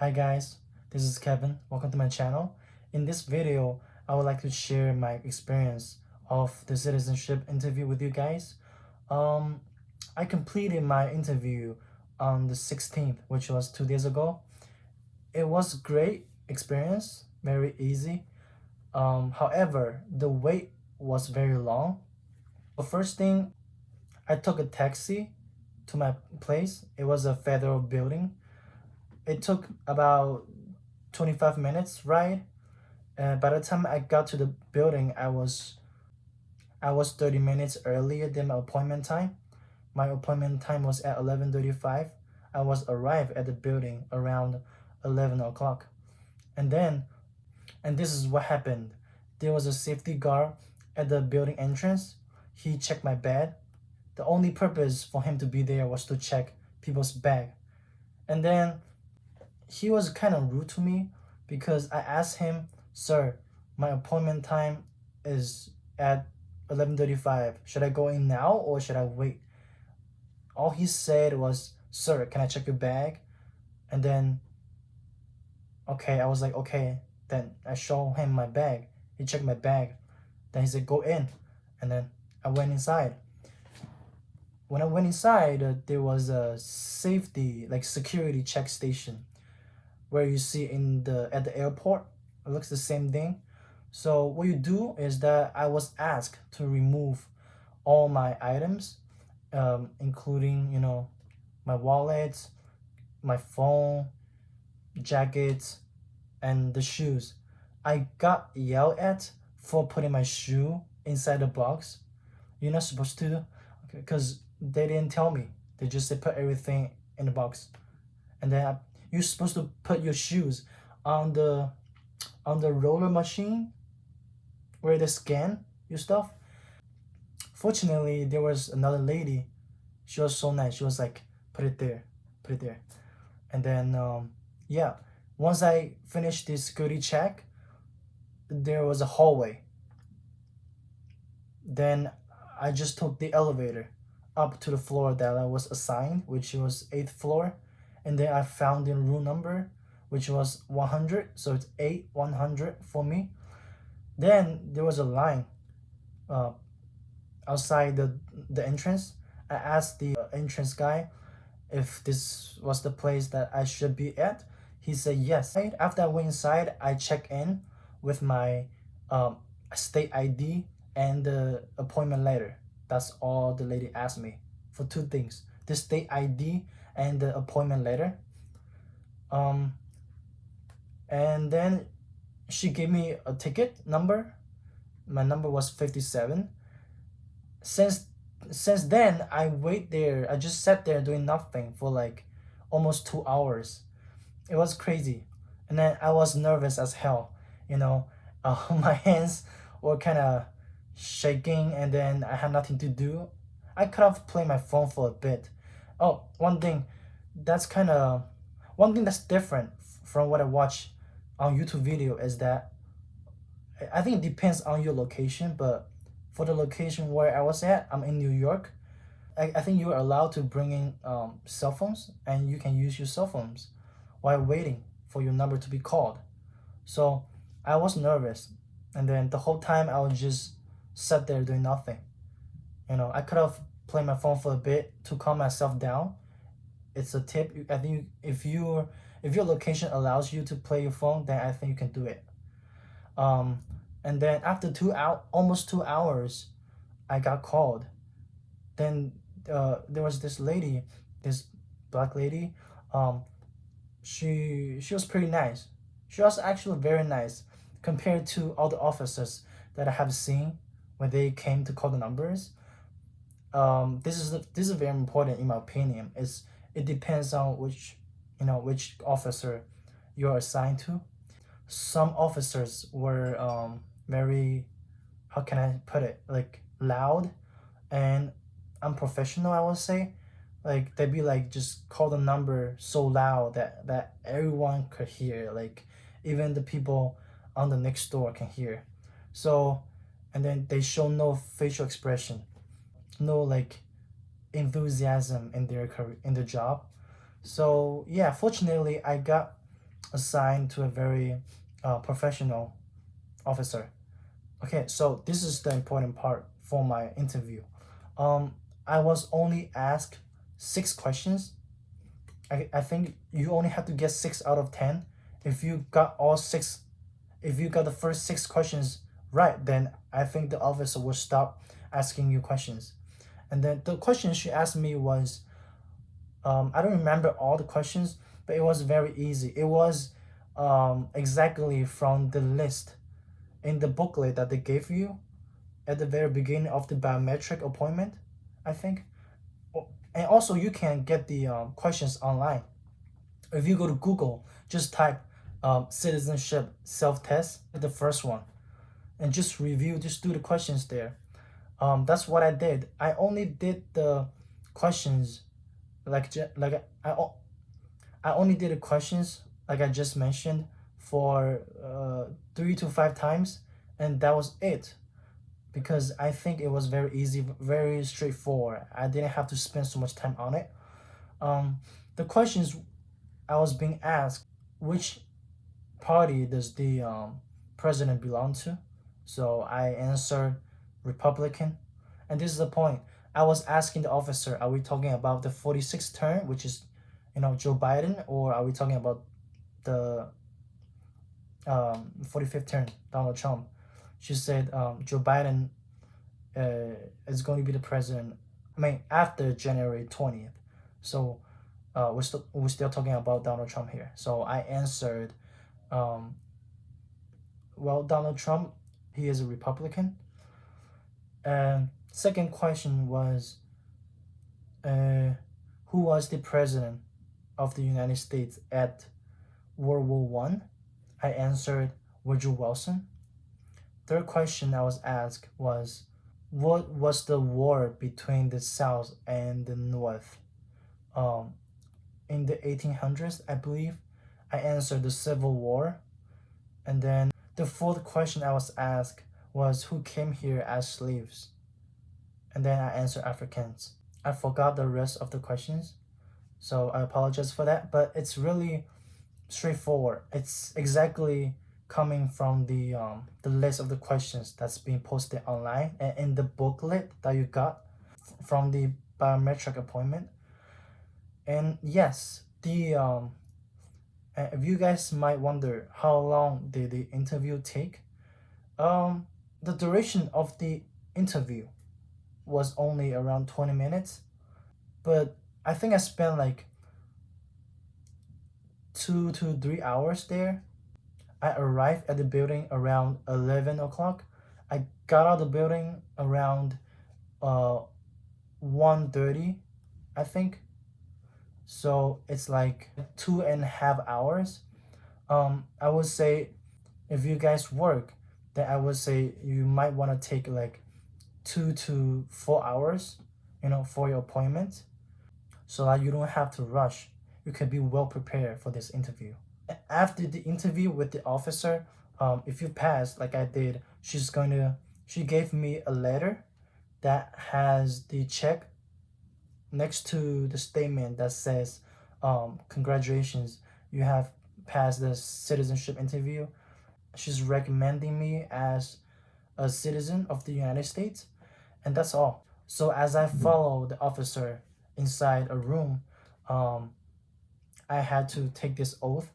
Hi guys, this is Kevin. Welcome to my channel. In this video, I would like to share my experience of the citizenship interview with you guys. Um, I completed my interview on the 16th, which was 2 days ago. It was great experience, very easy. However, the wait was very long. The first thing, I took a taxi to my place. It was a federal building. It took about 25 minutes ride. By the time I got to the building, I was 30 minutes earlier than my appointment time. My appointment time was at 11:35. I was arrived at the building around 11 o'clock. And then, and this is what happened. There was a safety guard at the building entrance. He checked my bag. The only purpose for him to be there was to check people's bag. And then he was kind of rude to me because I asked him, "Sir, my appointment time is at 11:35. Should I go in now or should I wait?" All he said was, "Sir, can I check your bag?" And then, okay, I was like, okay. Then I show him my bag. He checked my bag. Then he said, "Go in." And then I went inside. When I went inside, there was a safety, like security check station where you see in the at the airport. It looks the same thing. So what you do is that I was asked to remove all my items, including my wallet, my phone, jackets, and the shoes. I got yelled at for putting my shoe inside the box. You're not supposed to, because they didn't tell me. They just said put everything in the box, and then you're supposed to put your shoes on the roller machine where they scan your stuff. Fortunately, there was another lady. She was so nice. She was like, put it there, put it there. And then yeah, once I finished the security check, there was a hallway. Then I just took the elevator up to the floor that I was assigned, which was 8th floor. And then I found the room number, which was 100. So it's 100 for me. Then there was a line uh, outside the entrance. I asked the entrance guy if this was the place that I should be at. He said yes. After I went inside, I checked in with my state ID and the appointment letter. That's all the lady asked me for two things: the state ID and the appointment letter. Um, and then she gave me a ticket number. My number was 57. Since since then, I wait there. I just sat there doing nothing for like almost 2 hours. It was crazy, and then I was nervous as hell. You know, my hands were kind of shaking, and then I had nothing to do. I could have played my phone for a bit. Oh, that's kind of one thing that's different from what I watch on YouTube video is that I think it depends on your location, but for the location where I was at, I'm in New York. I think you are allowed to bring in cell phones and you can use your cell phones while waiting for your number to be called. So I was nervous, and then the whole time I was just sat there doing nothing. I could have played my phone for a bit to calm myself down. It's a tip. I think if your location allows you to play your phone, then I think you can do it. Um, and then after almost 2 hours, I got called. Then there was this lady, this black lady. Um, she was pretty nice. She was actually very nice compared to all the officers that I have seen when they came to call the numbers. This is very important in my opinion. It depends on which officer you're assigned to. Some officers were very, how can I put it, like loud and unprofessional, I would say. Like they'd be like just call the number so loud that everyone could hear, like even the people on the next door can hear. So, and then they show no facial expression, no like enthusiasm in their job. So yeah, fortunately I got assigned to a very professional officer. Okay, so this is the important part for my interview. I was only asked 6 questions. I think you only have to get 6 out of 10. If you got all six, if you got the first 6 questions right, then I think the officer will stop asking you questions. And then the question she asked me was, I don't remember all the questions, but it was very easy. It was exactly from the list in the booklet that they gave you at the very beginning of the biometric appointment, I think. And also, you can get the questions online. If you go to Google, just type citizenship self-test, the first one, and just review, just do the questions there. That's what I did. I only did the questions I only did the questions like I just mentioned for 3 to 5 times, and that was it. Because I think it was very easy, very straightforward. I didn't have to spend so much time on it. The questions I was being asked, which party does the president belong to? So I answered Republican. And this is the point. I was asking the officer, are we talking about the 46th term, which is, Joe Biden, or are we talking about the 45th term, Donald Trump? She said Joe Biden is going to be the president. I mean, after January 20th. So we're still talking about Donald Trump here. So I answered, well, Donald Trump, he is a Republican. And second question was, who was the president of the United States at World War One? I answered Woodrow Wilson. Third question I was asked was, what was the war between the South and the North in the 1800s, I believe? I answered the Civil War. And then the fourth question I was asked was, who came here as slaves? And then I answered Africans. I forgot the rest of the questions, so I apologize for that, but it's really straightforward. It's exactly coming from the list of the questions that's being posted online and in the booklet that you got from the biometric appointment. And yes, the if you guys might wonder how long did the interview take, the duration of the interview was only around 20 minutes, but I think I spent like 2 to 3 hours there. I arrived at the building around 11 o'clock. I got out of the building around 1:30, I think. So it's like 2.5 hours. I would say if you guys work, then I would say you might want to take like 2 to 4 hours, for your appointment, so that you don't have to rush. You can be well prepared for this interview. After the interview with the officer, if you pass like I did, she gave me a letter that has the check next to the statement that says, congratulations, you have passed the citizenship interview. She's recommending me as a citizen of the United States, and that's all. So as I follow the officer inside a room, I had to take this oath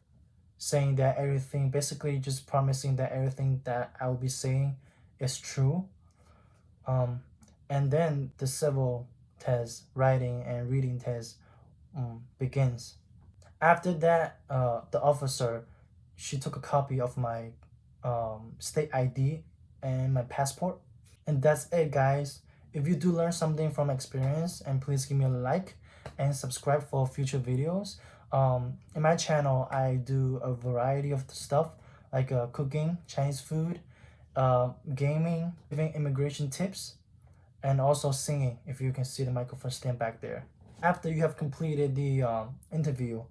saying that everything, basically just promising that everything that I will be saying is true. And then the civil test, writing and reading test, begins. After that, the officer, she took a copy of my state ID and my passport. And that's it, guys. If you do learn something from experience, and please give me a like and subscribe for future videos. In my channel, I do a variety of stuff like cooking, Chinese food, gaming, giving immigration tips, and also singing, if you can see the microphone stand back there. After you have completed the interview,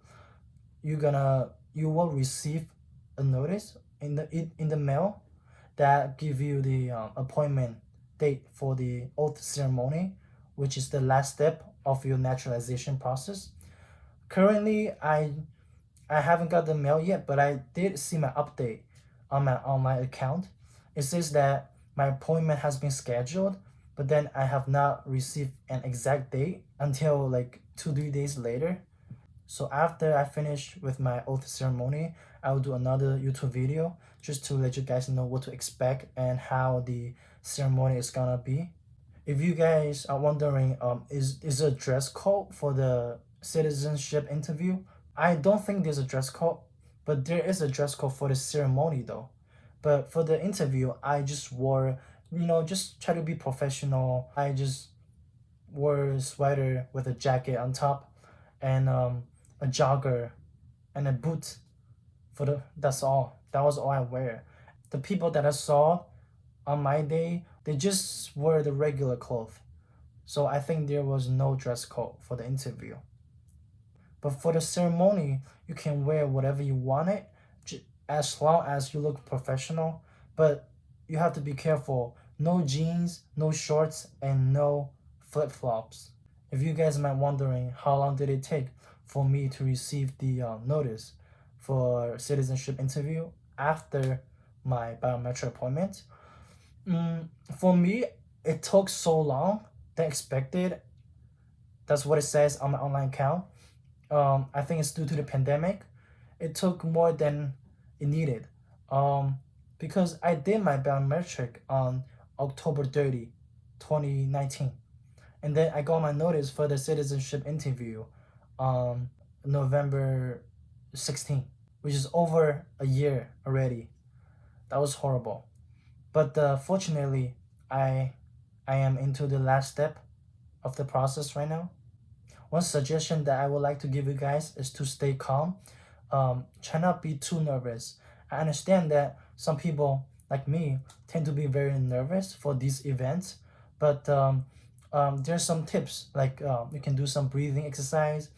you will receive a notice in the mail that give you the appointment date for the oath ceremony, which is the last step of your naturalization process. Currently, I haven't got the mail yet, but I did see my update on my online account. It says that my appointment has been scheduled, but then I have not received an exact date until like 2-3 days later. So after I finish with my oath ceremony, I will do another YouTube video just to let you guys know what to expect and how the ceremony is gonna be. If you guys are wondering, is there a dress code for the citizenship interview? I don't think there's a dress code, but there is a dress code for the ceremony though. But for the interview, I just wore, just try to be professional. I just wore a sweater with a jacket on top and a jogger and a boot that's all. That was all I wear. The people that I saw on my day, they just wore the regular clothes. So I think there was no dress code for the interview. But for the ceremony, you can wear whatever you wanted, as long as you look professional. But you have to be careful. No jeans, no shorts, and no flip-flops. If you guys might wondering how long did it take for me to receive the notice for citizenship interview after my biometric appointment, for me, it took so long than expected. That's what it says on my online account. I think it's due to the pandemic. It took more than it needed. Because I did my biometric on October 30, 2019. And then I got my notice for the citizenship interview on November 16, which is over a year already. That was horrible. But fortunately, I am into the last step of the process right now. One suggestion that I would like to give you guys is to stay calm. Try not be too nervous. I understand that some people like me tend to be very nervous for these events, but there's some tips like you can do some breathing exercise,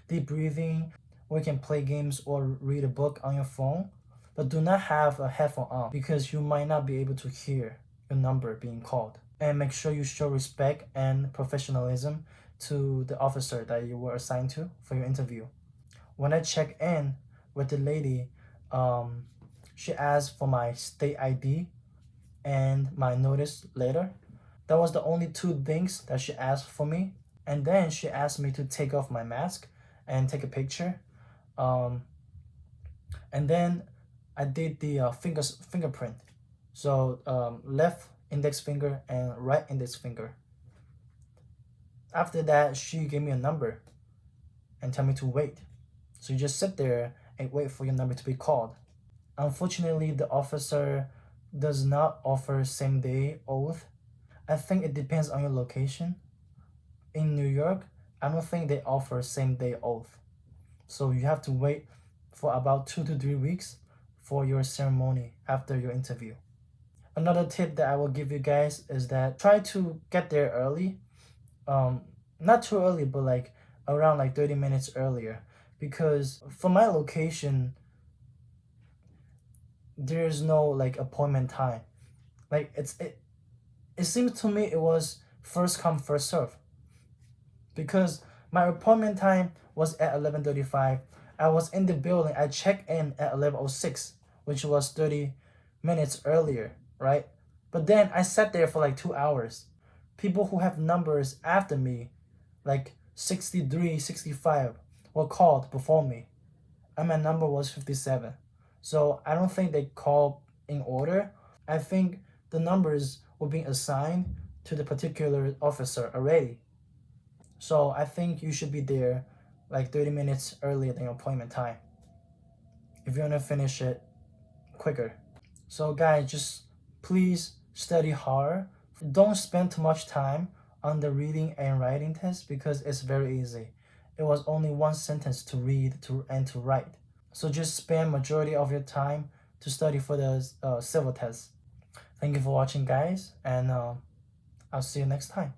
deep breathing, or you can play games or read a book on your phone. But do not have a headphone on because you might not be able to hear your number being called. And make sure you show respect and professionalism to the officer that you were assigned to for your interview. When I check in with the lady, she asked for my state ID and my notice letter. That was the only two things that she asked for me. And then she asked me to take off my mask and take a picture. And then I did the fingerprint. So left index finger and right index finger. After that, she gave me a number and tell me to wait. So you just sit there and wait for your number to be called. Unfortunately, the officer does not offer same-day oath. I think it depends on your location. In New York, I don't think they offer same-day oath. So you have to wait for about 2 to 3 weeks for your ceremony after your interview. Another tip that I will give you guys is that try to get there early. Not too early, but like around like 30 minutes earlier. Because for my location, there's no like appointment time. Like it seems to me it was first come first serve. Because my appointment time was at 11:35. I was in the building. I checked in at 11:06, which was 30 minutes earlier, right? But then I sat there for like 2 hours. People who have numbers after me, like 63, 65, were called before me. And my number was 57. So I don't think they called in order. I think the numbers were being assigned to the particular officer already. So I think you should be there like 30 minutes earlier than your appointment time if you want to finish it quicker. So guys, just please study hard. Don't spend too much time on the reading and writing test because it's very easy. It was only one sentence to read and to write. So just spend majority of your time to study for the civil test. Thank you for watching, guys, and I'll see you next time.